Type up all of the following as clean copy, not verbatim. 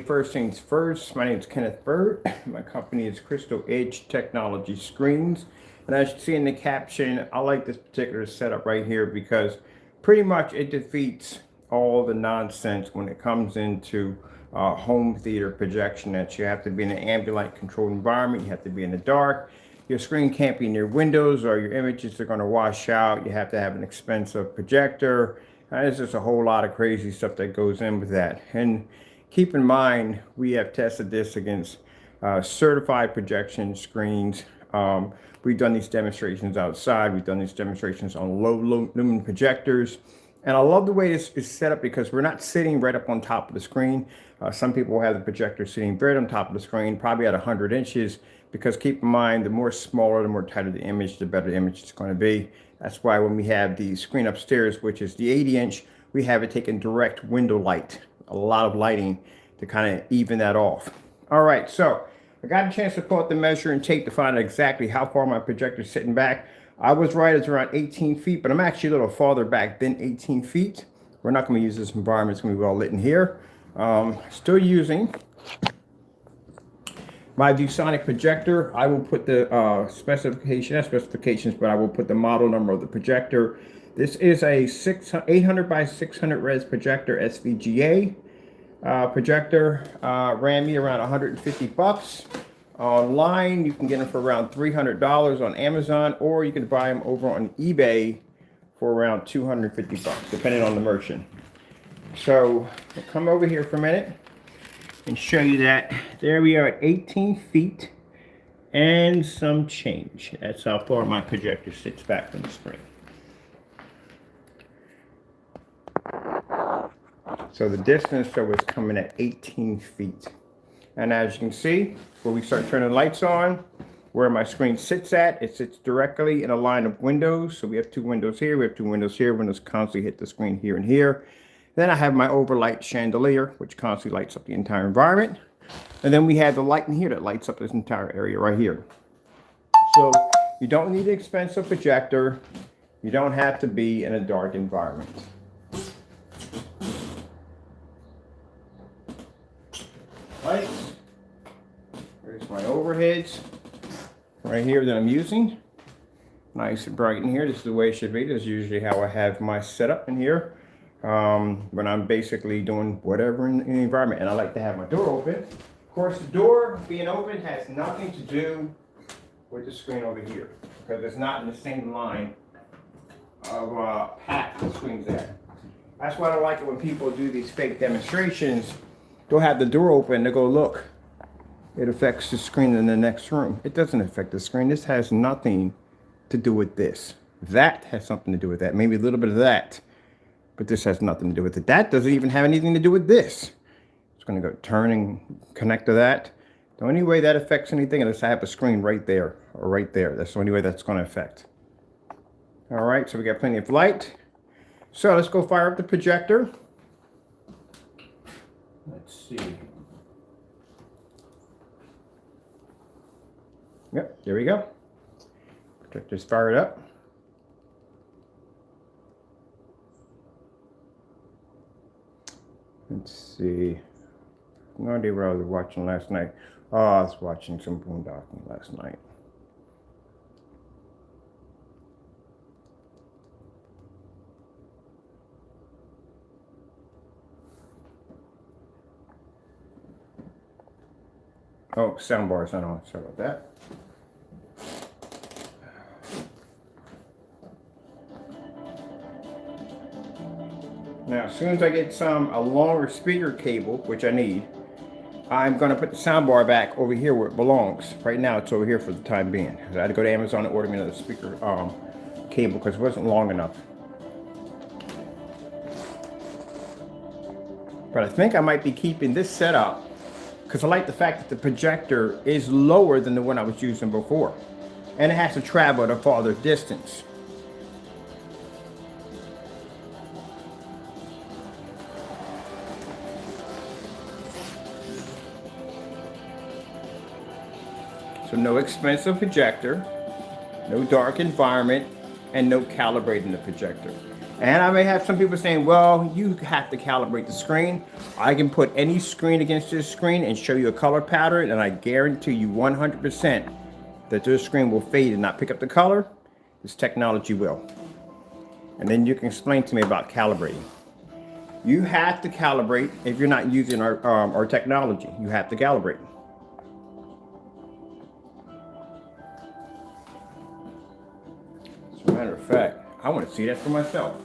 First things first, my name is Kenneth Bird. My company is Crystal Edge Technology Screens. And as you see in the caption, I like this particular setup right here because pretty much it defeats all the nonsense when it comes into home theater projection that you have to be in an ambient controlled environment, you have to be in the dark, your screen can't be near windows or your images are going to wash out, you have to have an expensive projector. There's just a whole lot of crazy stuff that goes in with that. And keep in mind, we have tested this against certified projection screens. We've done these demonstrations outside. We've done these demonstrations on low lumen projectors. And I love the way this is set up because we're not sitting right up on top of the screen. Some people have the projector sitting right on top of the screen, probably at 100 inches, because keep in mind, the more smaller, the more tighter the image, the better the image it's going to be. That's why when we have the screen upstairs, which is the 80-inch, we have it taking direct window light, a lot of lighting to kind of even that off. All right, so I got a chance to pull out the measuring tape to find out exactly how far my projector is sitting back. I was right, it's around 18 feet, but I'm actually a little farther back than 18 feet. We're not going to use this environment, it's going to be well lit in here. Still using my ViewSonic projector. I will put the specifications, but I will put the model number of the projector. This is a 800 by 600 res projector, SVGA projector. Ran me around 150 bucks. Online, you can get them for around $300 on Amazon, or you can buy them over on eBay for around 250 bucks, depending on the merchant. So I'll come over here for a minute and show you that. There we are at 18 feet and some change. That's how far my projector sits back from the screen. So the distance is coming at 18 feet. And as you can see, when we start turning the lights on, where my screen sits at, it sits directly in a line of windows. So we have two windows here, we have two windows here. Windows constantly hit the screen here and here. Then I have my overlight chandelier, which constantly lights up the entire environment. And then we have the light in here that lights up this entire area right here. So you don't need an expensive projector. You don't have to be in a dark environment. Lights. There's my overheads right here that I'm using. Nice and bright in here. This is the way it should be. This is usually how I have my setup in here when I'm basically doing whatever in the environment. And I like to have my door open. Of course, the door being open has nothing to do with the screen over here because it's not in the same line of path the screen's at. That's why I like it when people do these fake demonstrations. They'll have the door open, they'll go, look, it affects the screen in the next room. It doesn't affect the screen. This has nothing to do with this. That has something to do with that. Maybe a little bit of that, but this has nothing to do with it. That doesn't even have anything to do with this. It's going to go turn and connect to that. The only way that affects anything is I have a screen right there or right there. That's the only way that's going to affect. All right, so we got plenty of light. So let's go fire up the projector. Let's see. Yep, there we go. Projector's fired up. Let's see. No idea what I was watching last night. Oh, I was watching some boondocking last night. Oh, soundbar's not on. Sorry about that. Now, as soon as I get a longer speaker cable, which I need, I'm going to put the soundbar back over here where it belongs. Right now, it's over here for the time being. I had to go to Amazon and order me another speaker cable because it wasn't long enough. But I think I might be keeping this setup because I like the fact that the projector is lower than the one I was using before. And it has to travel at a farther distance. So no expensive projector, no dark environment, and no calibrating the projector. And I may have some people saying, well, you have to calibrate the screen. I can put any screen against this screen and show you a color pattern, and I guarantee you 100% that this screen will fade and not pick up the color. This technology will. And then you can explain to me about calibrating. You have to calibrate if you're not using our technology. You have to calibrate. As a matter of fact, I want to see that for myself.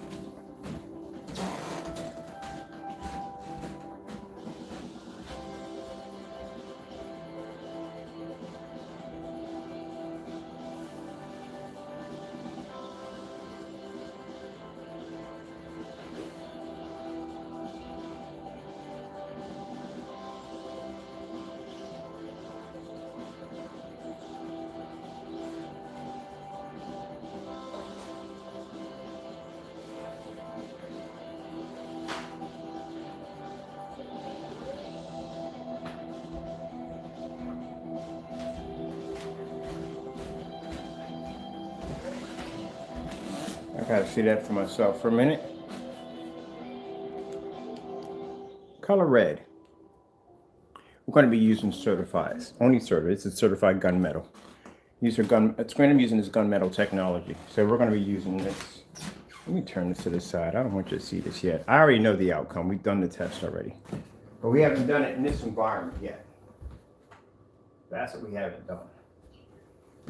I gotta see that for myself for a minute. Color red. We're going to be using certifies. Only certified. It's a certified gunmetal. It's going to be using this gunmetal technology. So we're going to be using this. Let me turn this to the side. I don't want you to see this yet. I already know the outcome. We've done the test already. But we haven't done it in this environment yet. That's what we haven't done.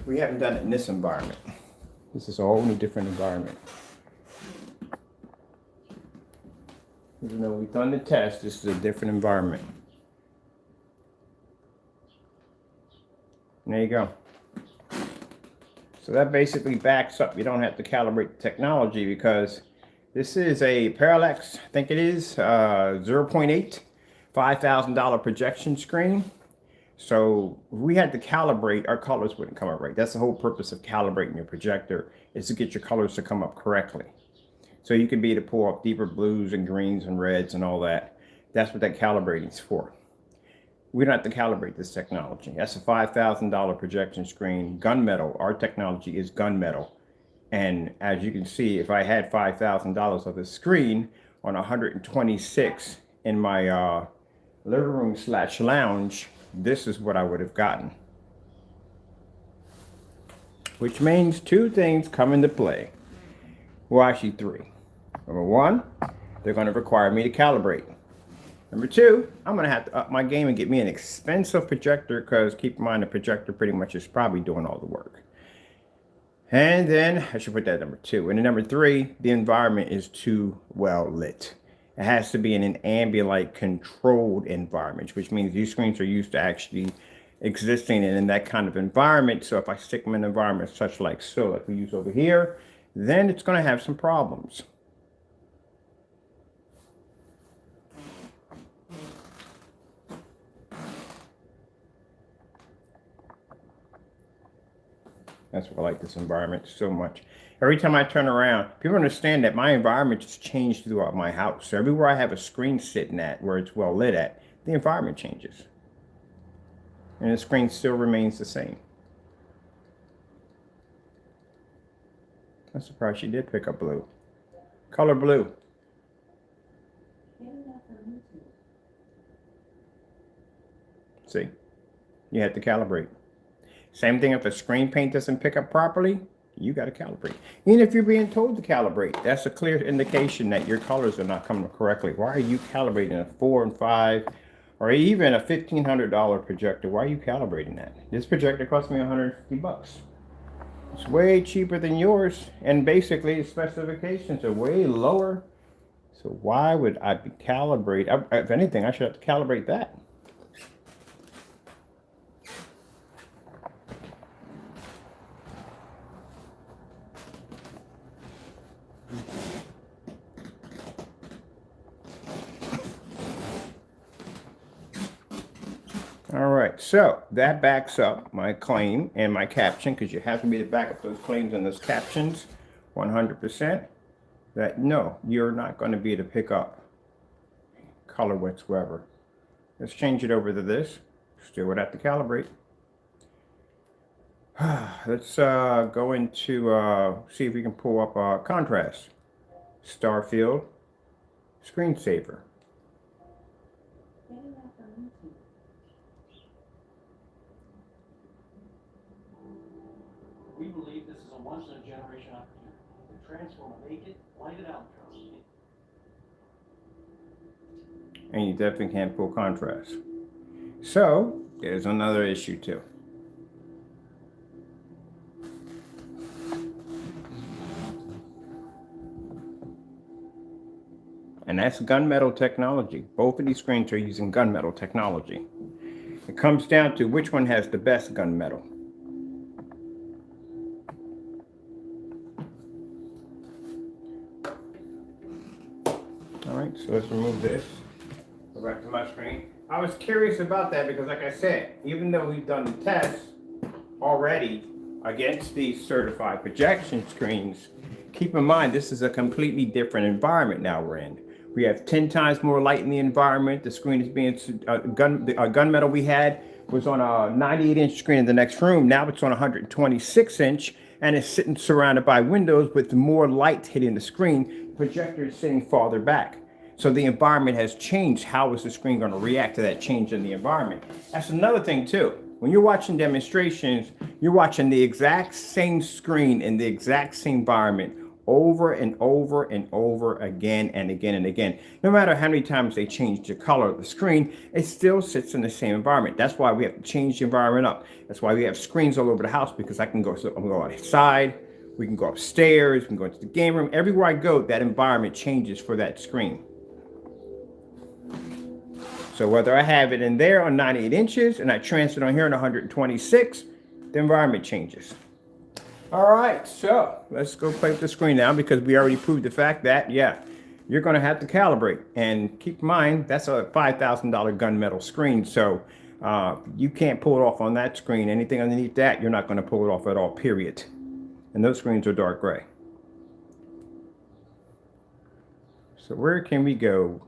We haven't done it in this environment. This is a whole new different environment. Even though we've done the test, this is a different environment. And there you go. So that basically backs up. You don't have to calibrate the technology because this is a Parallax, I think it is, 0.8, $5,000 projection screen. So if we had to calibrate, our colors wouldn't come up right. That's the whole purpose of calibrating your projector, is to get your colors to come up correctly. So you can be able to pull up deeper blues and greens and reds and all that. That's what that calibrating is for. We don't have to calibrate this technology. That's a $5,000 projection screen. Gunmetal, our technology is gunmetal. And as you can see, if I had $5,000 of this screen on 126 in my living room / lounge, this is what I would have gotten. Which means two things come into play. Well, actually three. Number one, they're going to require me to calibrate. Number two, I'm going to have to up my game and get me an expensive projector, because keep in mind the projector pretty much is probably doing all the work. And then I should put that number two. And then number three, the environment is too well lit. It has to be in an ambient controlled environment, which means these screens are used to actually existing in that kind of environment. So if I stick them in an environment such like so, like we use over here, then it's going to have some problems. That's why I like this environment so much. Every time I turn around, people understand that my environment has changed throughout my house. So everywhere I have a screen sitting at where it's well lit at, the environment changes. And the screen still remains the same. I'm surprised she did pick up blue. Color blue. See? You have to calibrate. Same thing if a screen paint doesn't pick up properly, you got to calibrate. Even if you're being told to calibrate, that's a clear indication that your colors are not coming correctly. Why are you calibrating a 4 and 5 or even a $1,500 projector? Why are you calibrating that? This projector cost me $150. It's way cheaper than yours, and basically the specifications are way lower. So why would I be calibrating? If anything, I should have to calibrate that. All right, so that backs up my claim and my caption, because you have to be to back up those claims and those captions 100%, that no, you're not going to be able to pick up color whatsoever. Let's change it over to this. Still would have to calibrate. Let's go into, see if we can pull up contrast. Starfield screensaver. We believe this is a once-in-a-generation opportunity to transform a naked, lighted outcome. And you definitely can't pull contrast. So there's another issue too. And that's gunmetal technology. Both of these screens are using gunmetal technology. It comes down to which one has the best gunmetal. All right, so let's remove this. Go back to my screen. I was curious about that because, like I said, even though we've done the tests already against these certified projection screens, keep in mind this is a completely different environment now we're in. We have 10 times more light in the environment. The screen is being gunmetal we had was on a 98-inch screen in the next room. Now it's on 126-inch, and it's sitting surrounded by windows with more light hitting the screen. The projector is sitting farther back. So the environment has changed. How is the screen going to react to that change in the environment? That's another thing too. When you're watching demonstrations, you're watching the exact same screen in the exact same environment over and over and over again and again and again. No matter how many times they change the color of the screen, it still sits in the same environment. That's why we have to change the environment up. That's why we have screens all over the house, because I can go outside, we can go upstairs, we can go into the game room. Everywhere I go, that environment changes for that screen. So whether I have it in there on 98 inches and I transfer it on here on 126, the environment changes. All right, so let's go play with the screen now, because we already proved the fact that, yeah, you're going to have to calibrate. And keep in mind, that's a $5,000 gunmetal screen. So you can't pull it off on that screen. Anything underneath that, you're not going to pull it off at all, period. And those screens are dark gray. So where can we go?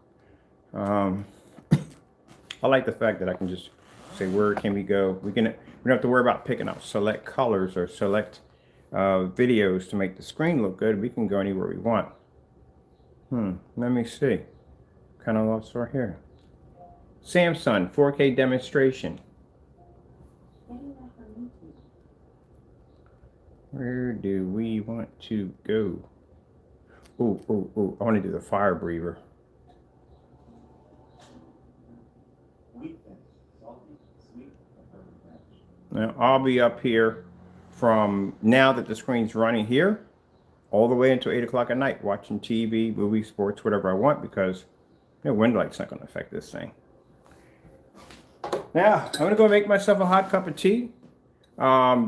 I like the fact that I can just say, where can we go? We don't have to worry about picking out select colors or select videos to make the screen look good. We can go anywhere we want. Let me see. Kind of lost right here. Samsung 4K demonstration. Where do we want to go? Oh, I want to do the fire breather. Now, I'll be up here from now that the screen's running here all the way until 8 o'clock at night, watching TV, movies, sports, whatever I want, because wind light's not going to affect this thing. Now, I'm going to go make myself a hot cup of tea.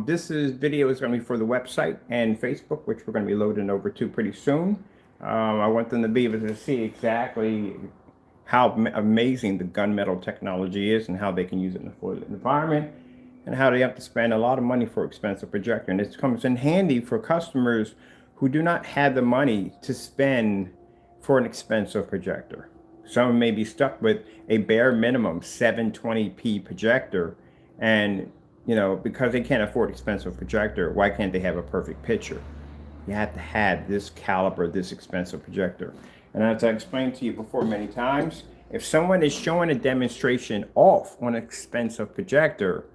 This video is going to be for the website and Facebook, which we're going to be loading over to pretty soon. I want them to be able to see exactly how amazing the gunmetal technology is and how they can use it in the full environment, and how they have to spend a lot of money for expensive projector. And it comes in handy for customers who do not have the money to spend for an expensive projector. Some may be stuck with a bare minimum 720p projector, and because they can't afford expensive projector, why can't they have a perfect picture? You have to have this caliber, this expensive projector. And as I explained to you before many times, if someone is showing a demonstration off on an expensive projector,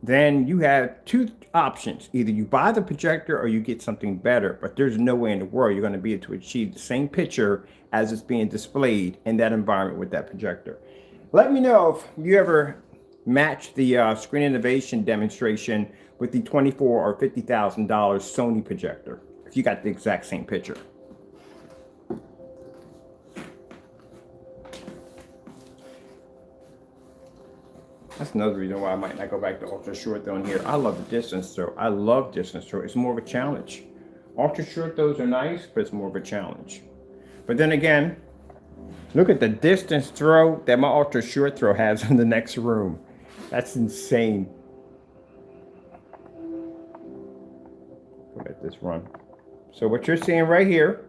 then you have two options. Either you buy the projector or you get something better, but there's no way in the world you're going to be able to achieve the same picture as it's being displayed in that environment with that projector. Let me know if you ever match the Screen Innovation demonstration with the $24,000 or $50,000 Sony projector, if you got the exact same picture. That's another reason why I might not go back to ultra short throw in here. I love the distance throw. I love distance throw. It's more of a challenge. Ultra short throws are nice, but it's more of a challenge. But then again, look at the distance throw that my ultra short throw has in the next room. That's insane. Let this run. So what you're seeing right here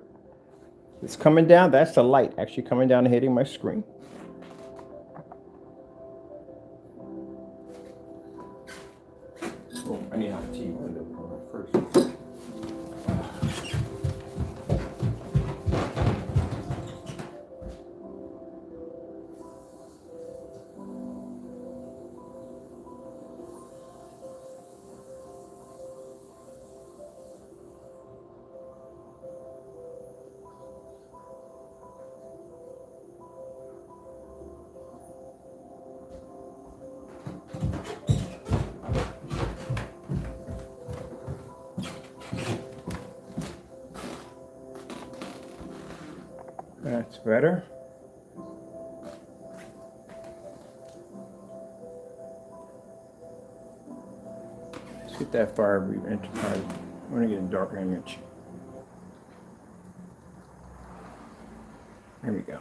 is coming down. That's the light actually coming down and hitting my screen. Oh, I need hot tea window first. better. Let's get that fire enterprise. I want to get a darker image. There we go.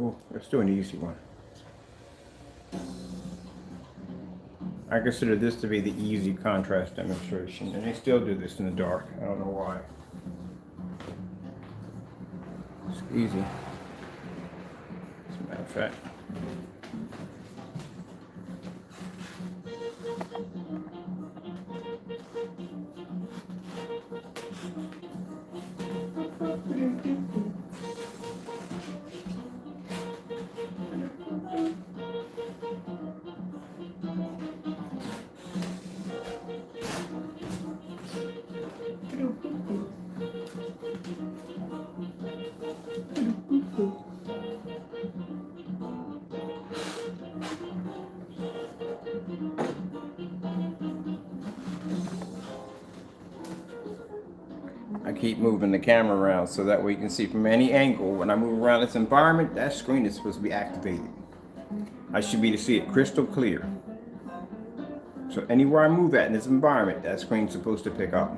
Oh, let's do an easy one. I consider this to be the easy contrast demonstration, and they still do this in the dark. I don't know why. It's easy. As a matter of fact. I keep moving the camera around so that way you can see from any angle. When I move around this environment, that screen is supposed to be activated. I should be to see it crystal clear. So anywhere I move at in this environment, that screen's supposed to pick up.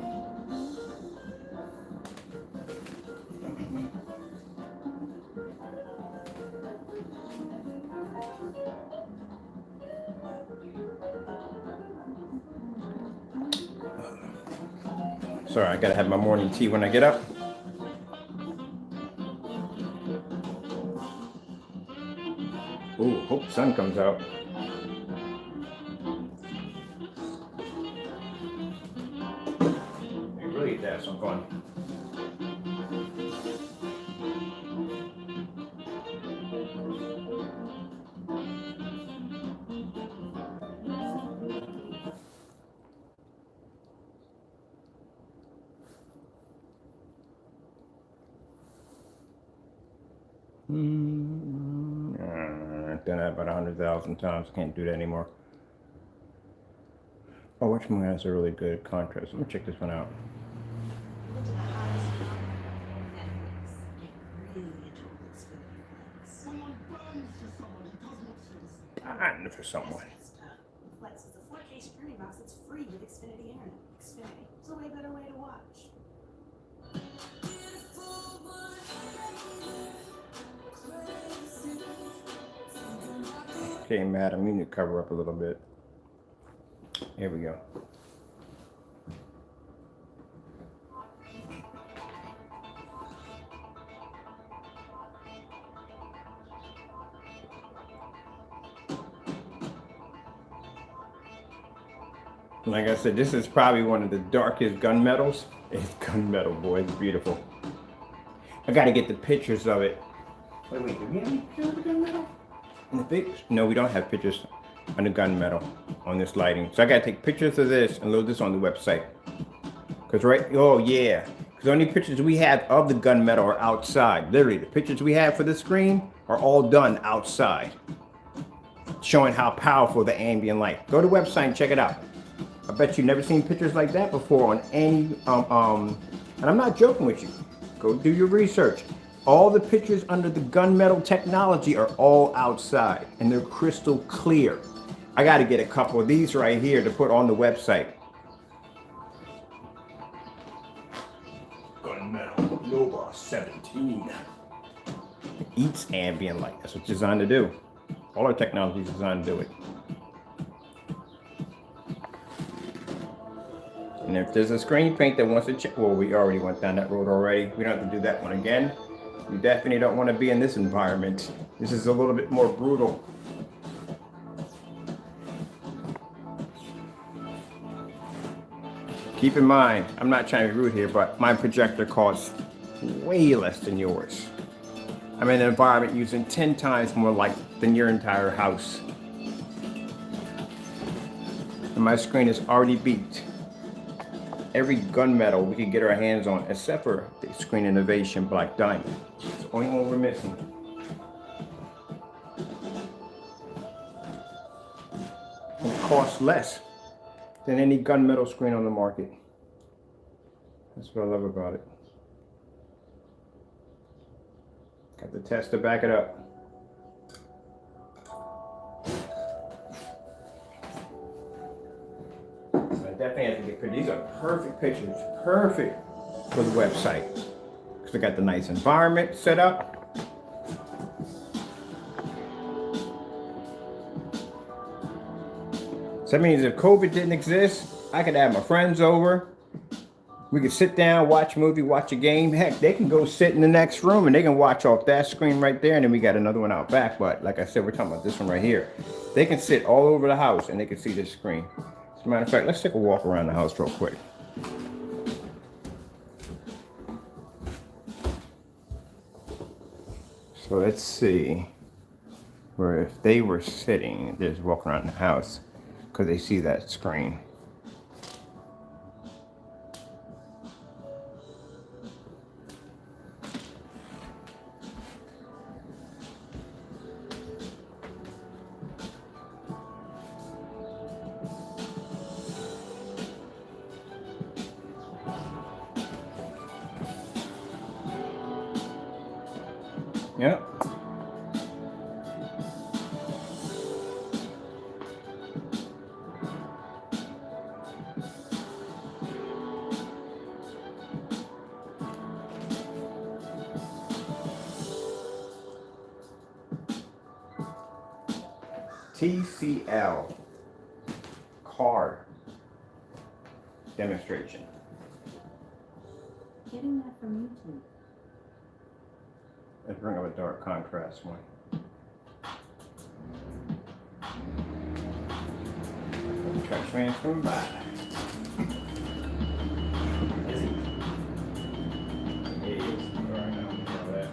Sorry, I gotta have my morning tea when I get up. Ooh, hope the sun comes out. It really did have some fun. I've done that about 100,000 times. Can't do that anymore. Oh, which one has a really good contrast? Let me check this one out. Buying for someone. Flex is a 4K streaming box that's free with Xfinity Internet. Xfinity. It's a way better way to watch. Okay, madam, you need to cover up a little bit. Here we go. Like I said, this is probably one of the darkest gunmetals. It's gunmetal, boy. It's beautiful. I got to get the pictures of it. Wait, do we have any pictures of the gunmetal? No, we don't have pictures on the gunmetal on this lighting. So I got to take pictures of this and load this on the website. Oh yeah. Because the only pictures we have of the gunmetal are outside. Literally, the pictures we have for the screen are all done outside. Showing how powerful the ambient light. Go to the website and check it out. I bet you've never seen pictures like that before on any, and I'm not joking with you. Go do your research. All the pictures under the gunmetal technology are all outside and they're crystal clear. I got to get a couple of these right here to put on the website. Gunmetal Nova 17. It eats ambient light. That's what it's designed to do. All our technology is designed to do it. And if there's a screen paint that wants to check, well, we already went down that road already. We don't have to do that one again. You definitely don't want to be in this environment. This is a little bit more brutal. Keep in mind, I'm not trying to be rude here, but my projector costs way less than yours. I'm in an environment using 10 times more light than your entire house. And my screen is already beat every gunmetal we could get our hands on, except for the Screen Innovation Black Diamond. It's the only one we're missing. And it costs less than any gunmetal screen on the market. That's what I love about it. Got the test to back it up. Definitely have to get pictures. These are perfect pictures, perfect for the website. Because I got the nice environment set up. So that means if COVID didn't exist, I could have my friends over. We could sit down, watch a movie, watch a game. Heck, they can go sit in the next room and they can watch off that screen right there. And then we got another one out back. But like I said, we're talking about this one right here. They can sit all over the house and they can see this screen. As a matter of fact, let's take a walk around the house real quick. So let's see where if they were sitting, they're just walking around the house because they see that screen. Yep. TCL card demonstration. Getting that from YouTube. Let's bring up a dark contrast one. Try to transfer back. Is he? He is. Alright, now that.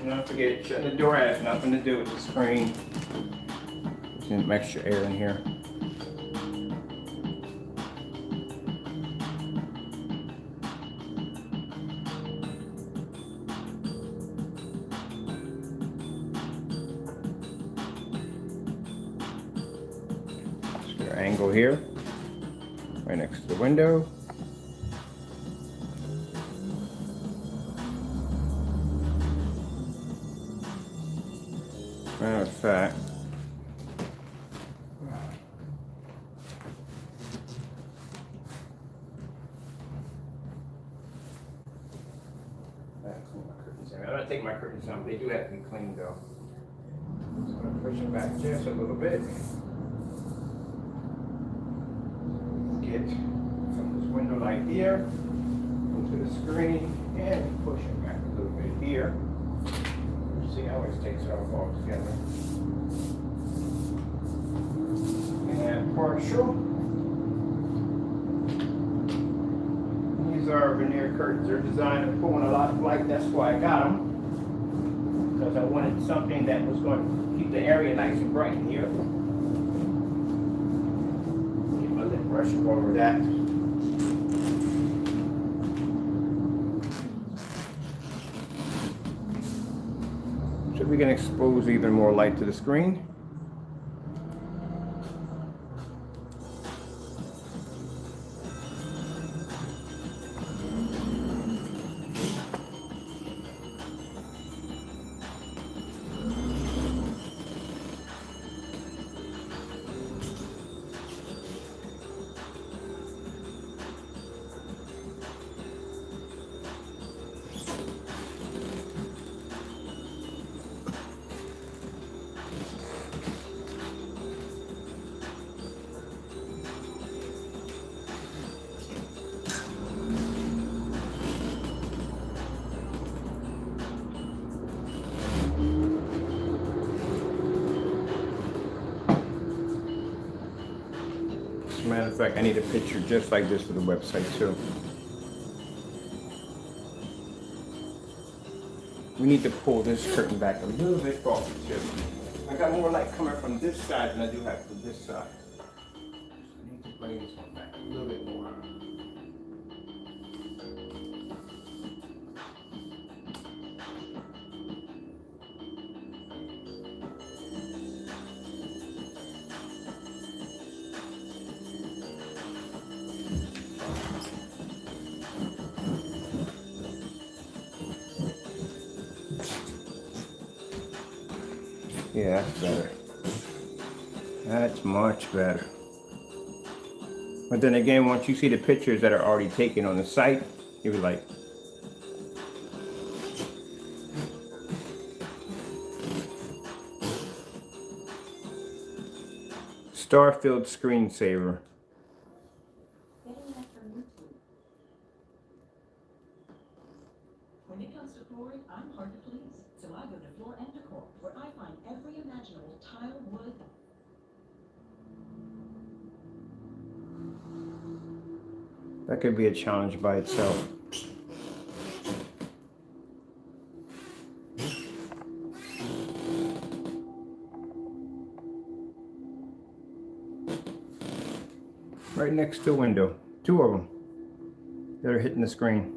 Don't forget, shutting the door has nothing to do with the screen. There's some extra air in here. Angle here, right next to the window. Matter of fact, I'm gonna take my curtains out. They do have to be cleaned though. So I'm gonna push them back just a little bit. Get some of this window light here into the screen and push it back a little bit here. See, I always takes it all together. And partial. These are veneer curtains. They're designed to pull in a lot of light. That's why I got them. Because I wanted something that was going to keep the area nice and bright in here. Get my lip brush over that. So we can expose even more light to the screen. Matter of fact, I need a picture just like this for the website too. We need to pull this curtain back a little bit farther too. I got more light coming from this side than I do have from this side. I need to bring this one back a little bit more. Yeah, that's better. That's much better. But then again, once you see the pictures that are already taken on the site, you'll be like, Starfield screensaver. Getting that from YouTube. When it comes to flooring, I'm hard to please. So I go to Floor and Decor, where I find every imaginable tile, wood. That could be a challenge by itself. Right next to a window. Two of them that are hitting the screen.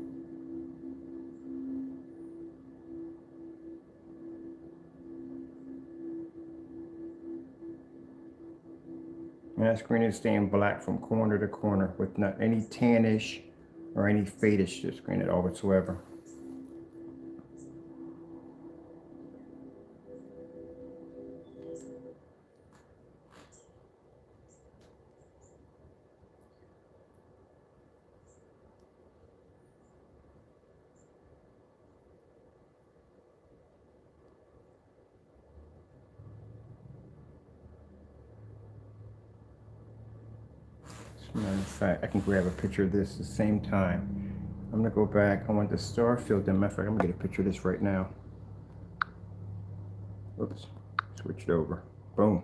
And that screen is staying black from corner to corner with not any tannish or any fadish to the screen at all whatsoever. As a matter of fact, I can grab a picture of this at the same time. I'm gonna go back. I want the Starfield. Matter of fact, I'm gonna get a picture of this right now. Oops, switched over. Boom.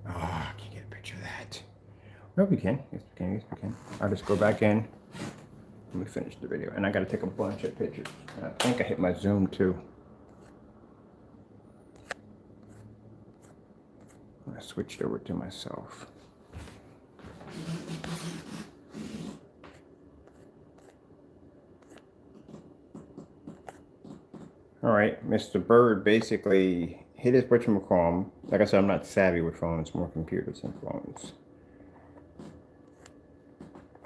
Ah, I can't get a picture of that. No, we can. Yes, we can. Yes, we can. I'll just go back in. Let me finish the video. And I gotta take a bunch of pictures. I think I hit my zoom too. I switched over to myself. All right, Mr. Bird basically hit his whatchamacallit. Like I said, I'm not savvy with phones, more computers than phones.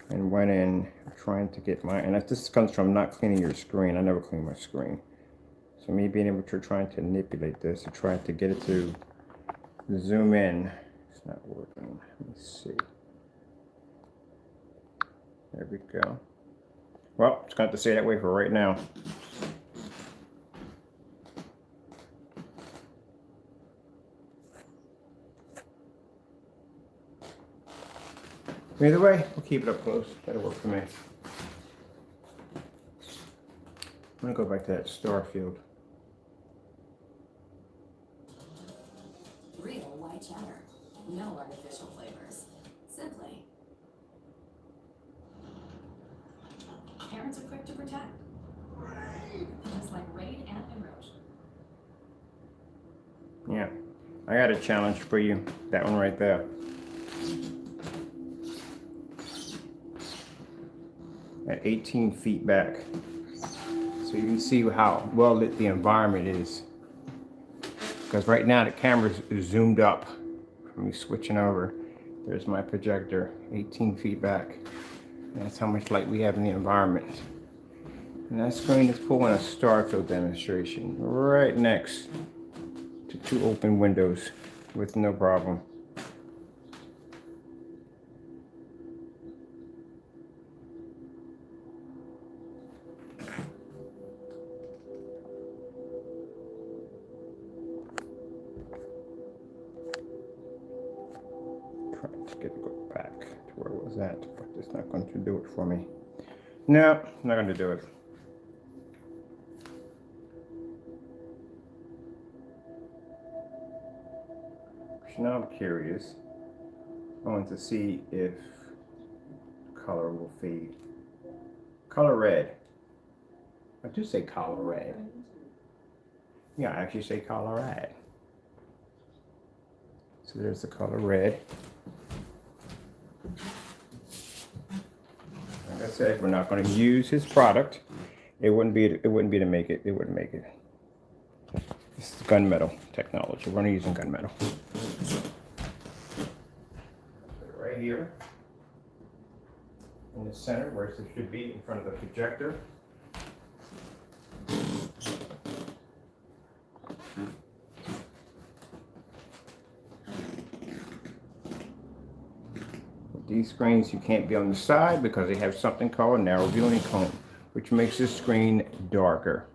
And went in trying to get my, and this comes from not cleaning your screen. I never clean my screen. So me being able to try to manipulate this and try to get it to zoom in. It's not working. Let me see. There we go. Well, it's got to stay that way for right now. Either way, we'll keep it up close. That'll work for me. I'm gonna go back to that star field. Real white cheddar. No artificial flavors. Simply. Parents are quick to protect. Just like Raid and Emerald. Yeah, I got a challenge for you. That one right there. At 18 feet back. So you can see how well lit the environment is. Because right now the camera is zoomed up. Let me switching over. There's my projector, 18 feet back. And that's how much light we have in the environment. And that screen is pulling a starfield demonstration right next to 2 open windows with no problem. Trying to get it go back to where it was at, but it's not going to do it for me. No, not going to do it. So now I'm curious. I want to see if color will fade. Color red. I do say color red. Yeah, I actually say color red. So there's the color red. Like I said, we're not going to use his product. It wouldn't be to make it. It wouldn't make it. This is gunmetal technology. We're only using gunmetal. Right here in the center, where it should be in front of the projector. With these screens, you can't be on the side because they have something called a narrow viewing cone, which makes the screen darker.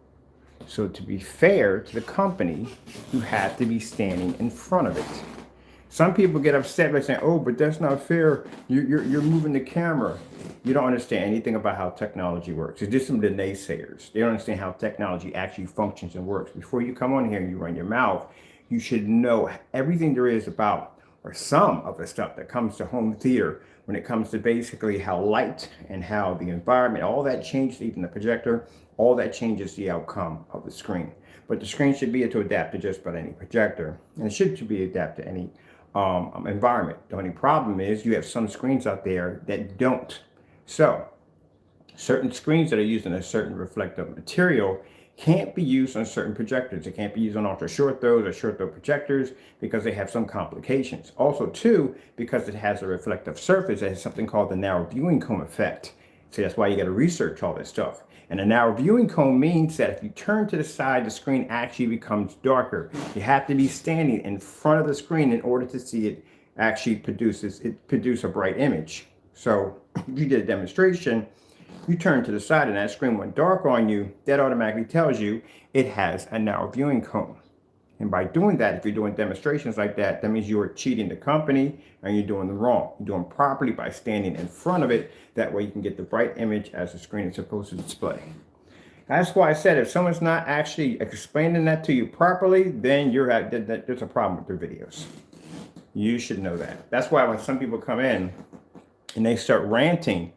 So to be fair to the company, you have to be standing in front of it. Some people get upset by saying, oh, but that's not fair. You're moving the camera. You don't understand anything about how technology works. It's just some of the naysayers. They don't understand how technology actually functions and works. Before you come on here and you run your mouth, you should know everything there is about, or some of the stuff that comes to home theater when it comes to basically how light and how the environment, all that changes, even the projector, all that changes the outcome of the screen. But the screen should be able to adapt to just about any projector, and it should be adapted to any environment. The only problem is you have some screens out there that don't. So certain screens that are using a certain reflective material can't be used on certain projectors. It can't be used on ultra short throws or short throw projectors because they have some complications. Also too, because it has a reflective surface, it has something called the narrow viewing cone effect. So that's why you got to research all this stuff. And a narrow viewing cone means that if you turn to the side, the screen actually becomes darker. You have to be standing in front of the screen in order to see it actually produce a bright image. So if you did a demonstration, you turn to the side and that screen went dark on you, that automatically tells you it has a narrow viewing cone. And by doing that, if you're doing demonstrations like that, that means you are cheating the company and you're doing the wrong. You're doing properly by standing in front of it. That way you can get the bright image as the screen is supposed to display. That's why I said if someone's not actually explaining that to you properly, then there's a problem with their videos. You should know that. That's why when some people come in and they start ranting,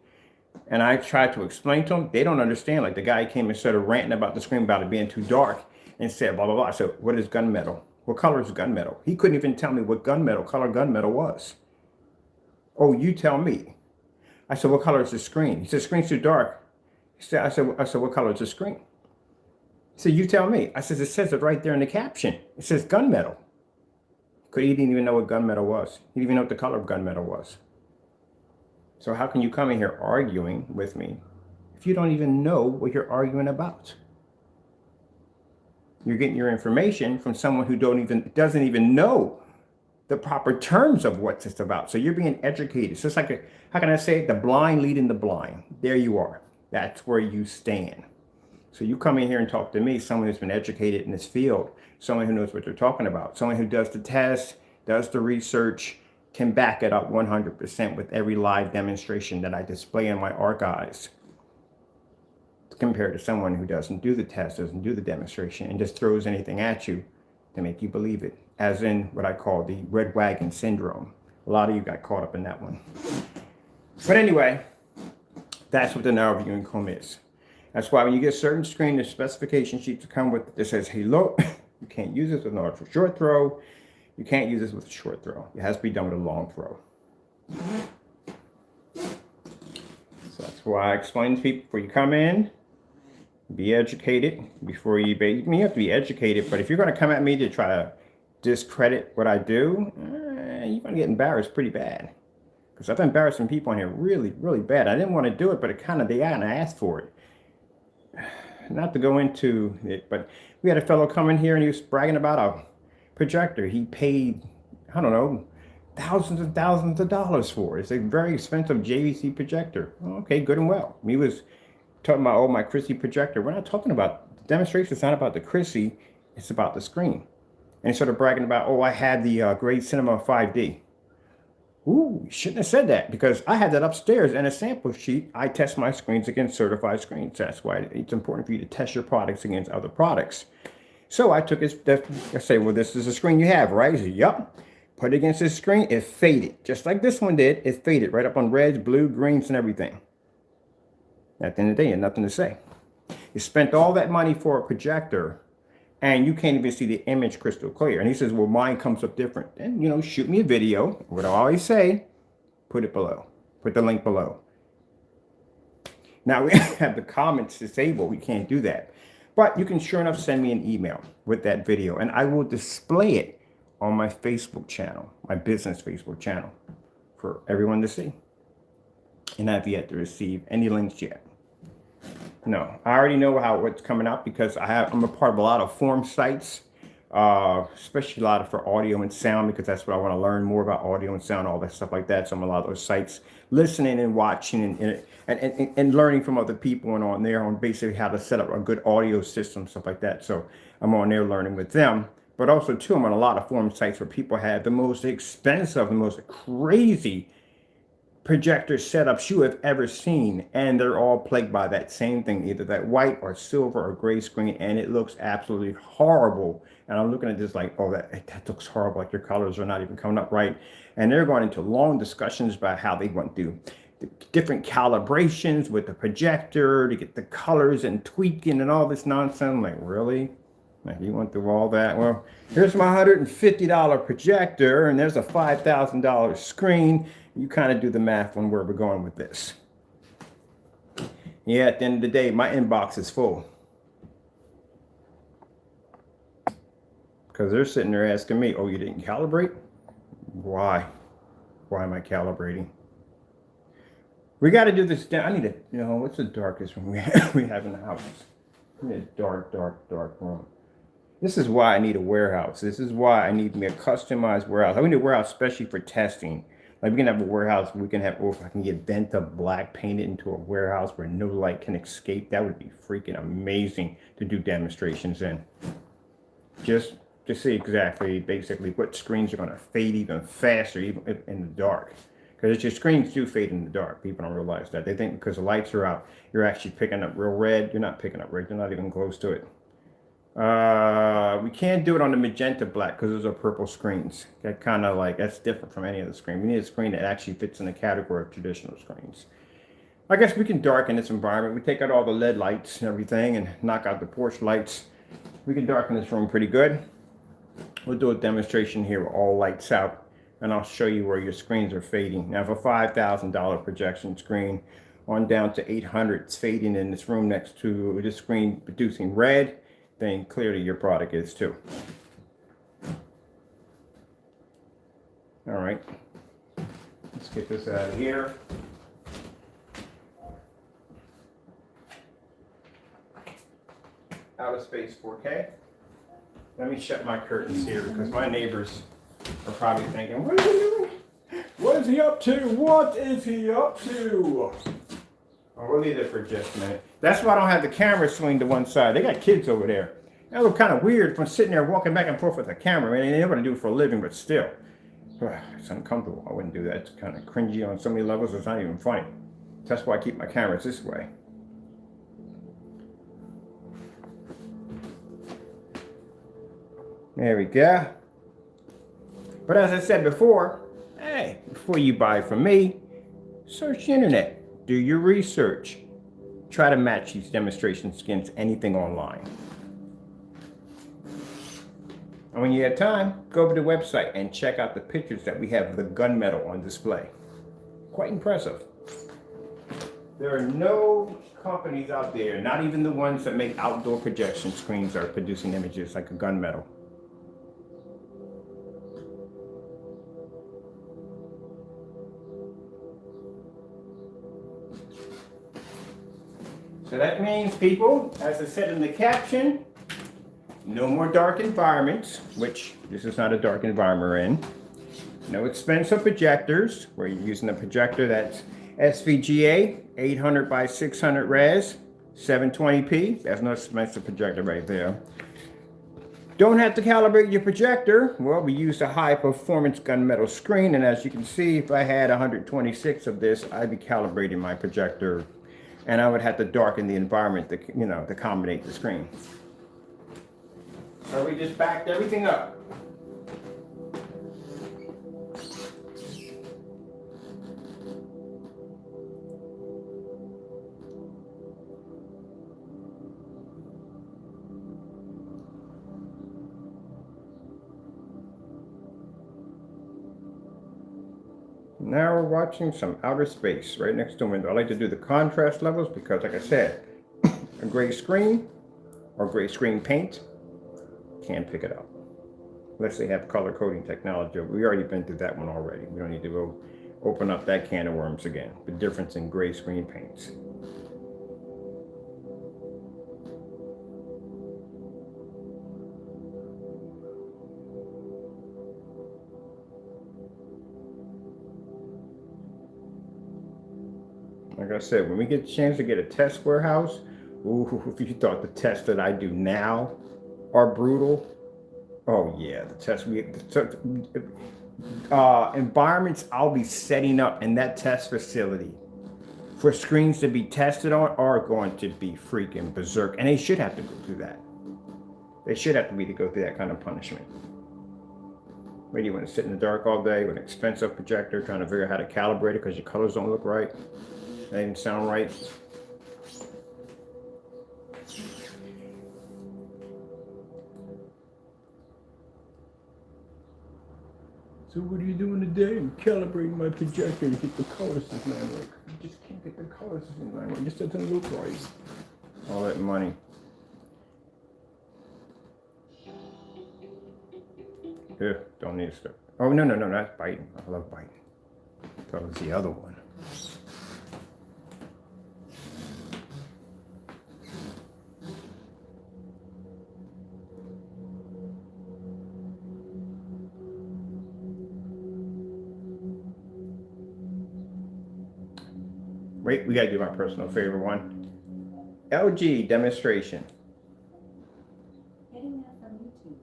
and I try to explain to them, they don't understand. Like the guy came and started ranting about the screen about it being too dark and said, blah, blah, blah. So what is gunmetal? What color is gunmetal? He couldn't even tell me what color gunmetal was. Oh, you tell me. I said, what color is the screen? He said, screen's too dark. I said, what color is the screen? He said, you tell me. I said, it says it right there in the caption. It says gunmetal. He didn't even know what gunmetal was. He didn't even know what the color of gunmetal was. So how can you come in here arguing with me if you don't even know what you're arguing about? You're getting your information from someone who doesn't even know the proper terms of what it's about. So you're being educated. So it's like, how can I say it? The blind leading the blind. There you are. That's where you stand. So you come in here and talk to me, someone who's been educated in this field, someone who knows what they're talking about, someone who does the tests, does the research, can back it up 100% with every live demonstration that I display in my archives, compared to someone who doesn't do the test, doesn't do the demonstration, and just throws anything at you to make you believe it, as in what I call the red wagon syndrome. A lot of you got caught up in that one. But anyway, that's what the narrow viewing comb is. That's why when you get a certain screen, the specification sheets that come with it that says, hey, look, you can't use this with an ultra short throw. You can't use this with a short throw. It has to be done with a long throw. So that's why I explain to people before you come in, be educated before you have to be educated, but if you're going to come at me to try to discredit what I do, you're going to get embarrassed pretty bad. Because I've embarrassed some people in here really, really bad. I didn't want to do it, but they kind of asked for it. Not to go into it, but we had a fellow come in here and he was bragging about a projector. He paid, I don't know, thousands and thousands of dollars for it. It's a very expensive JVC projector. Okay, good and well. He was talking about, oh, my Chrissy projector. We're not talking about, the demonstration. It's not about the Chrissy, it's about the screen. And he started bragging about, oh, I had the Grade Cinema 5D. Ooh, you shouldn't have said that, because I had that upstairs in a sample sheet. I test my screens against certified screens. That's why it's important for you to test your products against other products. So I took his, I say, well, this is the screen you have, right? He said, yup. Put it against this screen, it faded. Just like this one did, it faded right up on reds, blue, greens, and everything. At the end of the day, you had nothing to say. You spent all that money for a projector, and you can't even see the image crystal clear. And he says, well, mine comes up different. And, you know, shoot me a video. What I always say, put it below. Put the link below. Now, we have the comments disabled. We can't do that. But you can sure enough send me an email with that video, and I will display it on my Facebook channel, my business Facebook channel, for everyone to see. And I've yet to receive any links yet. No, I already know what's coming up, because I'm a part of a lot of forum sites, especially a lot for audio and sound, because that's what I want to learn more about, audio and sound, all that stuff like that. So I'm on a lot of those sites, listening and watching and learning from other people and on there on basically how to set up a good audio system, stuff like that. So I'm on there learning with them. But also, too, I'm on a lot of forum sites where people have the most expensive, the most crazy projector setups you have ever seen, and they're all plagued by that same thing, either that white or silver or gray screen, and it looks absolutely horrible. And I'm looking at this like, oh, that looks horrible, like your colors are not even coming up right. And they're going into long discussions about how they want to do the different calibrations with the projector to get the colors and tweaking and all this nonsense. I'm like, really? Like, you went through all that? Well, here's my $150 projector, and there's a $5,000 screen. You kind of do the math on where we're going with this. Yeah, at the end of the day, my inbox is full. Because they're sitting there asking me, oh, you didn't calibrate? Why? Why am I calibrating? We got to do this. I need a, what's the darkest room we have in the house? I need a dark, dark, dark room. This is why I need a warehouse. This is why I need me a customized warehouse. I need a warehouse especially for testing. Like, we can have a warehouse, we can have, if I can get Venta black painted into a warehouse where no light can escape, that would be freaking amazing to do demonstrations in. Just to see exactly, basically, what screens are going to fade even faster, even in the dark. Because your screens do fade in the dark. People don't realize that. They think because the lights are out, you're actually picking up real red. You're not picking up red. You're not even close to it. We can't do it on the magenta black because those are purple screens. That kind of like, that's different from any other screen. We need a screen that actually fits in the category of traditional screens. I guess we can darken this environment. We take out all the LED lights and everything and knock out the porch lights. We can darken this room pretty good. We'll do a demonstration here with all lights out, and I'll show you where your screens are fading. Now, for $5,000 projection screen on down to 800, it's fading in this room next to this screen producing red, then clearly your product is too. All right, let's get this out of here. Outer space 4K. Let me shut my curtains here because my neighbors are probably thinking, what is he doing? What is he up to? What is he up to? Oh, we'll leave it for just a minute. That's why I don't have the camera swing to one side. They got kids over there. That look kind of weird from sitting there walking back and forth with a camera. I mean, they're going to do it for a living, but still. It's uncomfortable. I wouldn't do that. It's kind of cringy on so many levels. It's not even funny. That's why I keep my cameras this way. There we go. But as I said before, hey, before you buy from me, search the internet. Do your research. Try to match these demonstrations against anything online. And when you have time, go over to the website and check out the pictures that we have of the gunmetal on display. Quite impressive. There are no companies out there, not even the ones that make outdoor projection screens, are producing images like a gunmetal. So that means, people, as I said in the caption, no more dark environments, which this is not a dark environment we're in. No expensive projectors. We're using a projector that's SVGA, 800 by 600 res, 720p. That's no expensive projector right there. Don't have to calibrate your projector. Well, we used a high performance gunmetal screen, and as you can see, if I had 126 of this, I'd be calibrating my projector, and I would have to darken the environment to, to accommodate the screen. So we just backed everything up. Now we're watching some outer space right next to the window. I like to do the contrast levels because, like I said, a gray screen or gray screen paint can't pick it up unless they have color coding technology. We already been through that one already. We don't need to go open up that can of worms again. The difference in gray screen paints. Like I said, when we get a chance to get a test warehouse, ooh, if you thought the tests that I do now are brutal, oh yeah, the tests environments I'll be setting up in that test facility for screens to be tested on are going to be freaking berserk, and they should have to go through that. They should have to go through that kind of punishment. Where you want to sit in the dark all day with an expensive projector trying to figure out how to calibrate it because your colors don't look right. They didn't sound right. So what are you doing today? I'm calibrating my projector to get the colors in line right. You just can't get the colors in line right. It just doesn't look right. All that money. Yeah, don't need stuff. Oh, no, that's biting. I love biting. I thought it was the other one. Wait, we gotta do my personal favorite one. LG demonstration. Getting that from YouTube.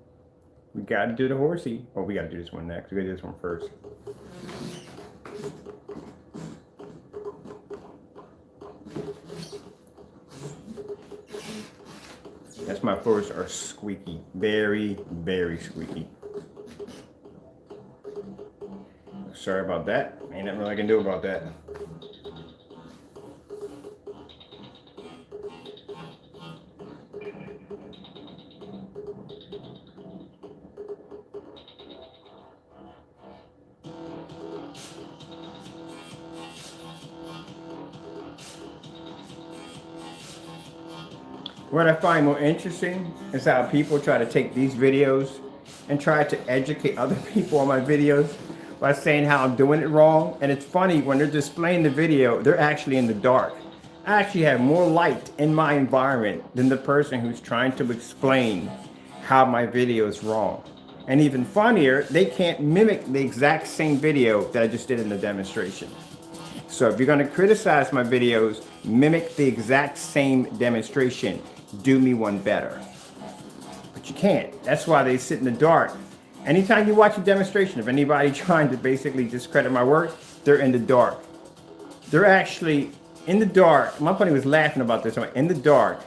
We gotta do the horsey. Oh, we gotta do this one next. We gotta do this one first. That's my floors are squeaky. Very, very squeaky. Sorry about that. Ain't nothing I can do about that. What I find more interesting is how people try to take these videos and try to educate other people on my videos by saying how I'm doing it wrong. And it's funny, when they're displaying the video, they're actually in the dark. I actually have more light in my environment than the person who's trying to explain how my video is wrong. And even funnier, they can't mimic the exact same video that I just did in the demonstration. So if you're gonna criticize my videos, mimic the exact same demonstration. Do me one better. But you can't. That's why they sit in the dark Anytime you watch a demonstration of anybody trying to basically discredit my work, they're in the dark. They're actually in the dark. My buddy was laughing about this. I'm in the dark,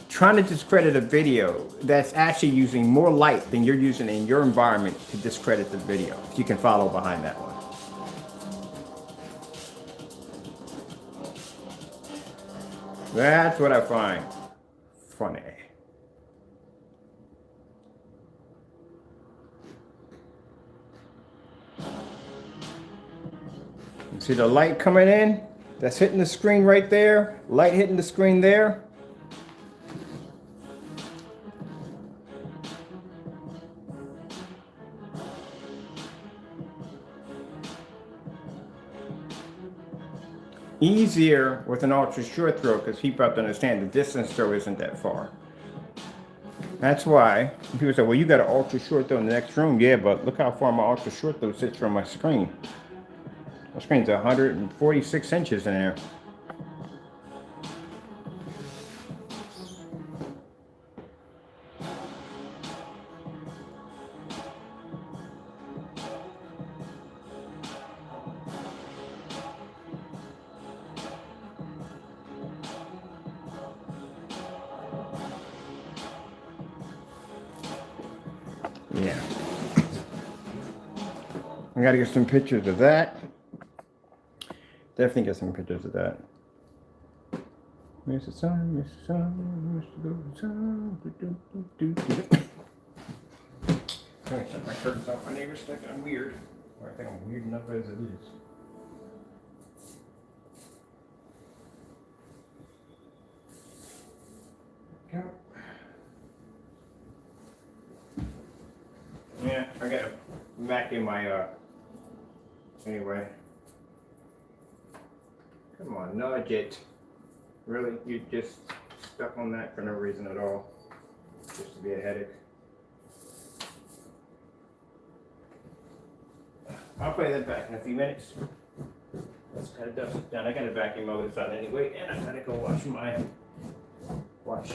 trying to discredit a video that's actually using more light than you're using in your environment to discredit the video. You can follow behind that one. That's what I find funny. You see the light coming in? That's hitting the screen right there. Light hitting the screen there. Easier with an ultra short throw because people have to understand the distance throw isn't that far. That's why people say, well, you got an ultra short throw in the next room. Yeah, but look how far my ultra short throw sits from my screen. My screen's 146 inches in there. Yeah. I gotta get some pictures of that. Definitely get some pictures of that. Mr. Sun, Mr. Sun, Mr. Sun. Shut my curtains off. My neighbors think I'm weird. Or I think I'm weird enough as it is. Go. Yeah, I got a Mac in my, anyway. Come on, nudge it. Really? You just stuck on that for no reason at all. Just to be a headache. I'll play that back in a few minutes. Let's kind of dust it down. I got a vacuum motor on anyway, and I gotta go wash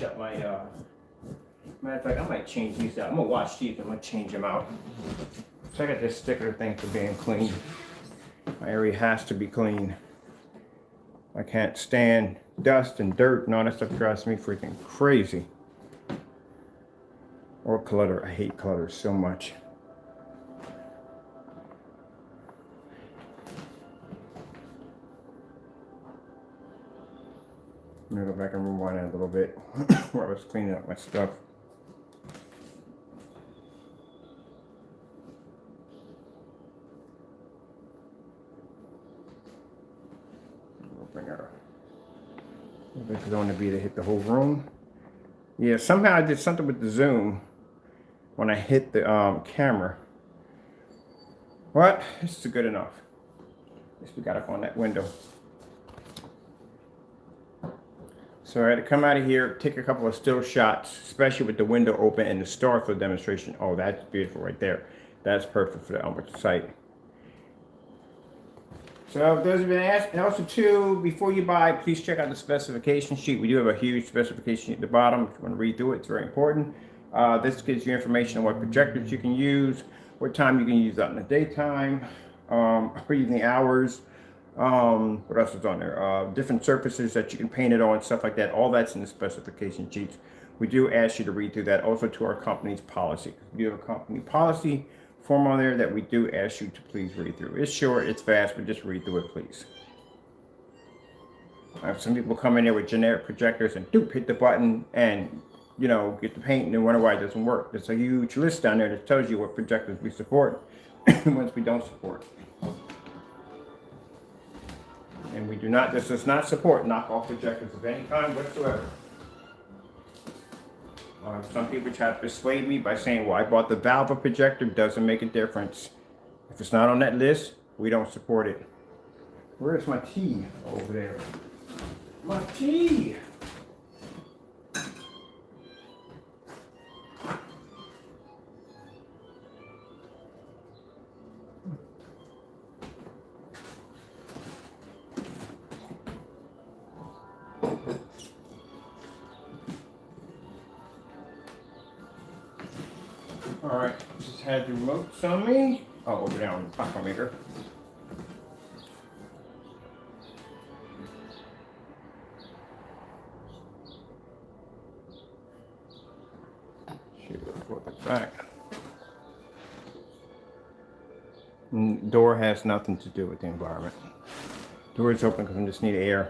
up my, matter of fact, I might change these out. I'm gonna wash these, I'm gonna change them out. So I got this sticker thing for being clean. My area has to be clean. I can't stand dust and dirt and all that stuff drives me freaking crazy. Or clutter. I hate clutter so much. I'm gonna go back and rewind it a little bit where I was cleaning up my stuff. Because I want to be to hit the whole room. Yeah, somehow I did something with the zoom when I hit the camera. What? This is good enough. At least we got up on that window. So I had to come out of here, take a couple of still shots, especially with the window open and the start for the demonstration. Oh, that's beautiful right there. That's perfect for the onward site. So those have been asked, and also too, before you buy, please check out the specification sheet. We do have a huge specification sheet at the bottom. If you want to read through it, it's very important. This gives you information on what projectors you can use, what time you can use that in the daytime, or even the hours. What else is on there? Different surfaces that you can paint it on, stuff like that. All that's in the specification sheets. We do ask you to read through that. Also to our company's policy. We do have a company policy form on there that we do ask you to please read through. It's short, it's fast, but just read through it, please. Some people come in there with generic projectors and doop, hit the button and, you know, get the paint and then wonder why it doesn't work. There's a huge list down there that tells you what projectors we support and ones we don't support. And we do not, this does not support knockoff projectors of any kind whatsoever. Some people try to persuade me by saying, well, I bought the Valve projector, doesn't make a difference. If it's not on that list, we don't support it. Where's my tea? Over there. My tea! All right, just had the remotes on me. Oh, over there on the popcorn maker. Shoot, flip it back. Door has nothing to do with the environment. Door is open because I just need air.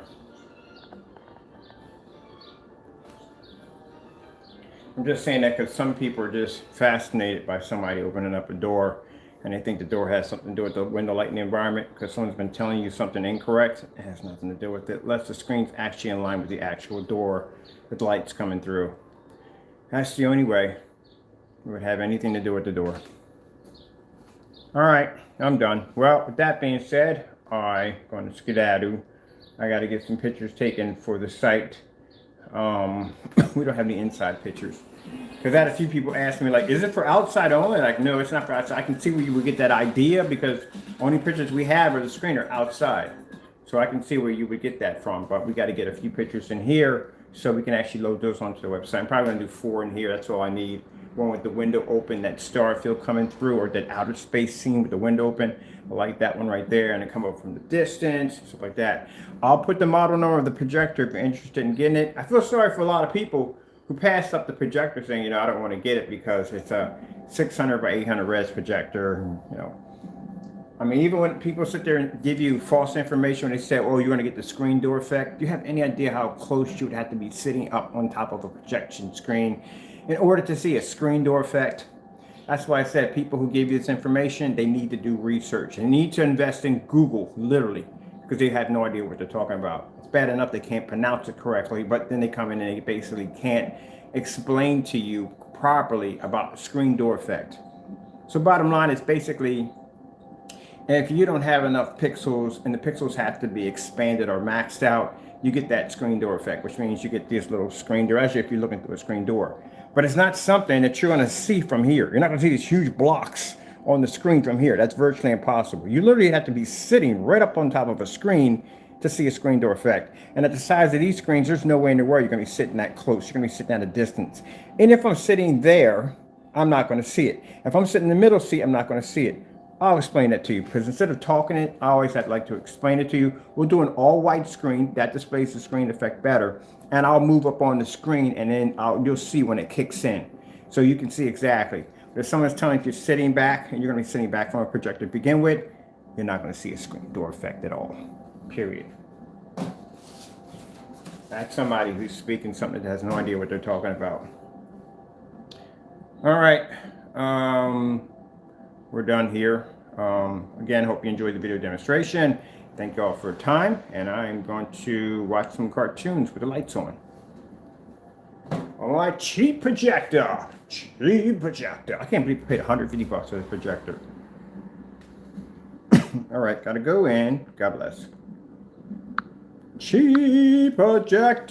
I'm just saying that because some people are just fascinated by somebody opening up a door and they think the door has something to do with the window light in the environment because someone's been telling you something incorrect. It has nothing to do with it. Unless the screen's actually in line with the actual door with lights coming through. That's the only way it would have anything to do with the door. All right, I'm done. Well, with that being said, I'm going to skedaddle. I got to get some pictures taken for the site. We don't have any inside pictures. Because I had a few people ask me, like, is it for outside only? Like, no, it's not for outside. I can see where you would get that idea because only pictures we have of the screen are outside. So I can see where you would get that from. But we got to get a few pictures in here so we can actually load those onto the website. I'm probably going to do 4 in here. That's all I need. One with the window open, that star field coming through, or that outer space scene with the window open. I like that one right there, and it come up from the distance, stuff like that. I'll put the model number of the projector if you're interested in getting it. I feel sorry for a lot of people who passed up the projector saying, you know, I don't want to get it because it's a 600 by 800 res projector, you know. I mean, even when people sit there and give you false information when they say, oh, you're going to get the screen door effect, do you have any idea how close you would have to be sitting up on top of a projection screen in order to see a screen door effect? That's why I said people who give you this information, they need to do research. They need to invest in Google, literally, because they have no idea what they're talking about. It's bad enough they can't pronounce it correctly, but then they come in and they basically can't explain to you properly about the screen door effect. So bottom line is basically, if you don't have enough pixels and the pixels have to be expanded or maxed out, you get that screen door effect, which means you get this little screen door, as if you're looking through a screen door. But it's not something that you're going to see from here. You're not going to see these huge blocks on the screen from here. That's virtually impossible. You literally have to be sitting right up on top of a screen to see a screen door effect. And at the size of these screens, there's no way in the world you're going to be sitting that close. You're going to be sitting at a distance. And if I'm sitting there, I'm not going to see it. If I'm sitting in the middle seat, I'm not going to see it. I'll explain that to you, because instead of talking it, I always like to explain it to you. We'll do an all white screen that displays the screen effect better, and I'll move up on the screen, and then you'll see when it kicks in, so you can see exactly. But if someone's telling you you're sitting back, and you're going to be sitting back from a projector to begin with, you're not going to see a screen door effect at all. Period. That's somebody who's speaking something that has no idea what they're talking about. All right. We're done here. Again, hope you enjoyed the video demonstration. Thank you all for your time, and I'm going to watch some cartoons with the lights on. Oh, my cheap projector. Cheap projector. I can't believe I paid $150 for this projector. All right, gotta go in. God bless. Cheap projector.